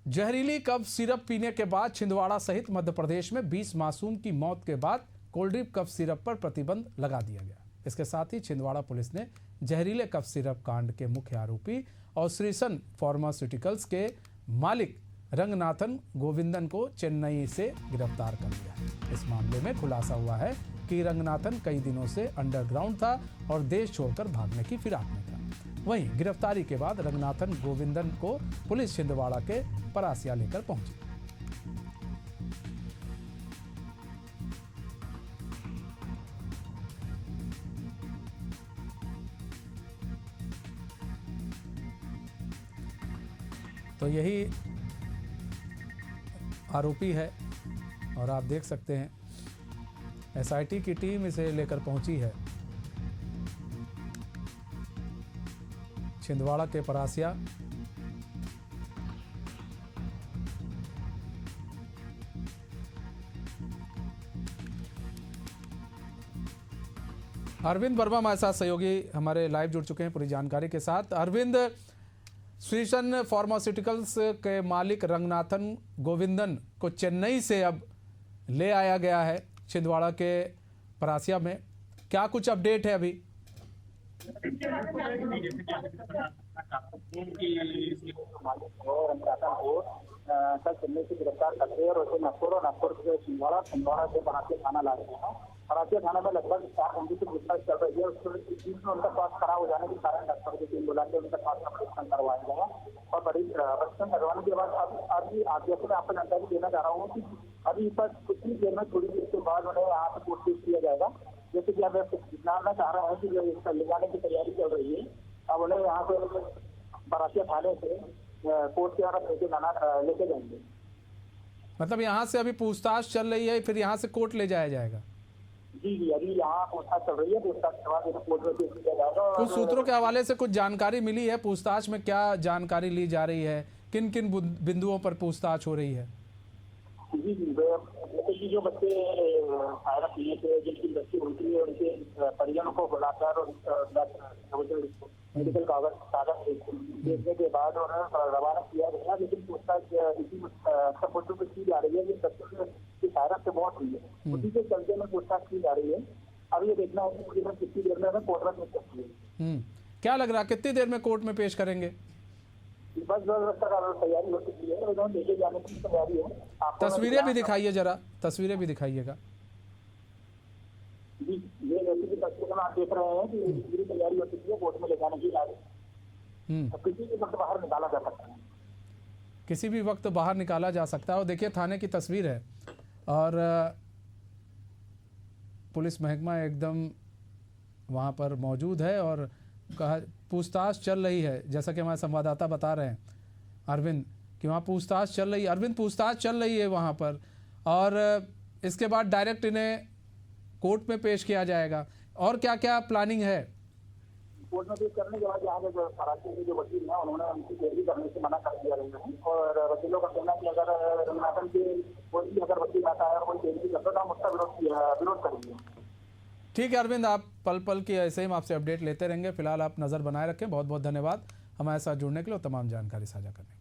जहरीली cough syrup पीने के बाद छिंदवाड़ा सहित मध्य प्रदेश में 20 मासूम की मौत के बाद कोल्ड ड्रिप कफ सिरप पर प्रतिबंध लगा दिया गया। इसके साथ ही छिंदवाड़ा पुलिस ने जहरीले कफ सिरप कांड के मुख्य आरोपी और श्रीसन फार्मास्यूटिकल्स के मालिक रंगनाथन गोविंदन को चेन्नई से गिरफ्तार कर लिया। इस मामले में खुलासा हुआ है कि रंगनाथन कई दिनों से अंडरग्राउंड था और देश छोड़कर भागने की फिराक में था। वहीं गिरफ्तारी के बाद रंगनाथन गोविंदन को पुलिस छिंदवाड़ा के परासिया लेकर पहुंची। तो यही आरोपी है और आप देख सकते हैं एसआईटी की टीम इसे लेकर पहुंची है छिंदवाड़ा के परासिया। अरविंद वर्मा हमारे साथ सहयोगी हमारे लाइव जुड़ चुके हैं पूरी जानकारी के साथ। अरविंद, श्रीसन फार्मास्यूटिकल्स के मालिक रंगनाथन गोविंदन को चेन्नई से अब ले आया गया है छिंदवाड़ा के परासिया में, क्या कुछ अपडेट है अभी? कल चेन्नई से गिरफ्तार करते हैं और उसे नागपुर से छिंदवाड़ा से परासिया थाना ला रहे हैं। परासिया थाना में लगभग 4 घंटे से पूछताछ चल रही है। उसमें उनका स्वास्थ्य खराब हो जाने के कारण डॉक्टर की टीम बुला के उनका स्वास्थ्य का परीक्षण करवाया गया और परीक्षण करवाने के बाद अभी जैसे मैं आपको जानकारी देना चाह रहा हूँ कि अभी बस कुछ ही देर में थोड़ी देर के बाद उन्हें यहाँ पे पूछताछ किया जाएगा। जैसे कि आप जानना चाह रहे हैं कि जो इसका ले जाने की तैयारी चल रही है, अब उन्हें यहाँ पे परासिया थाने से कोर्ट के द्वारा लेके जाएंगे। मतलब यहाँ से अभी पूछताछ चल रही है, फिर यहाँ से कोर्ट ले जाया जाएगा? जी, अभी यहाँ पूछताछ चल रही है। पूछताछ के बाद कोर्ट में पेश किया जाएगा। कुछ सूत्रों के हवाले से कुछ जानकारी मिली है? पूछताछ में क्या जानकारी ली जा रही है? किन किन बिंदुओं पर पूछताछ हो रही है? जी, जैसे कि जो बच्चे सायरा पीने से जिनकी मृत्यु होती है उनके परिजनों को बुलाकर मेडिकल कागज देखने के बाद उन्हें रवाना किया गया। लेकिन पूछताछ इसी सपोर्ट में की जा रही है कि बच्चों की सायरा से मौत हुई है, उसी के चलते में पूछताछ की जा रही है। अब ये देखना है कि कितनी देर में कोर्ट में पेश करती है। क्या लग रहा है कितनी देर में कोर्ट में पेश करेंगे? बस तैयारी हो चुकी है, लेके जाने की तैयारी है। तस्वीरें भी दिखाइए, जरा तस्वीरें भी दिखाइएगा। जी, ये जैसे कि तस्वीरें आप देख रहे हैं कि पूरी तैयारी हो चुकी है कोर्ट में ले जाने की। किसी भी वक्त बाहर निकाला जा सकता है, किसी भी वक्त बाहर निकाला जा सकता है। और देखिए थाने की तस्वीर है और पुलिस महकमा एकदम वहाँ पर मौजूद है और कहा पूछताछ चल रही है। जैसा कि हमारे संवाददाता बता रहे हैं अरविंद कि वहाँ पूछताछ चल रही है। अरविंद, पूछताछ चल रही है वहाँ पर और इसके बाद डायरेक्ट इन्हें कोर्ट में पेश किया जाएगा। और क्या क्या प्लानिंग है? कोर्ट में पेश करने के बाद यहाँ के जो परासिया के जो वकील हैं उन्होंने उनकी पैरवी करने से मना कर दिया है और वकीलों का कहना है कि अगर रंगनाथन के कोई भी अगर वकील आता है और कोई पैरवी करता है तो हम उसका विरोध करेंगे। ठीक है अरविंद, आप पल पल की ऐसे ही हम आपसे अपडेट लेते रहेंगे। फिलहाल आप नज़र बनाए रखें। बहुत बहुत धन्यवाद हमारे साथ जुड़ने के लिए और तमाम जानकारी साझा करने के लिए।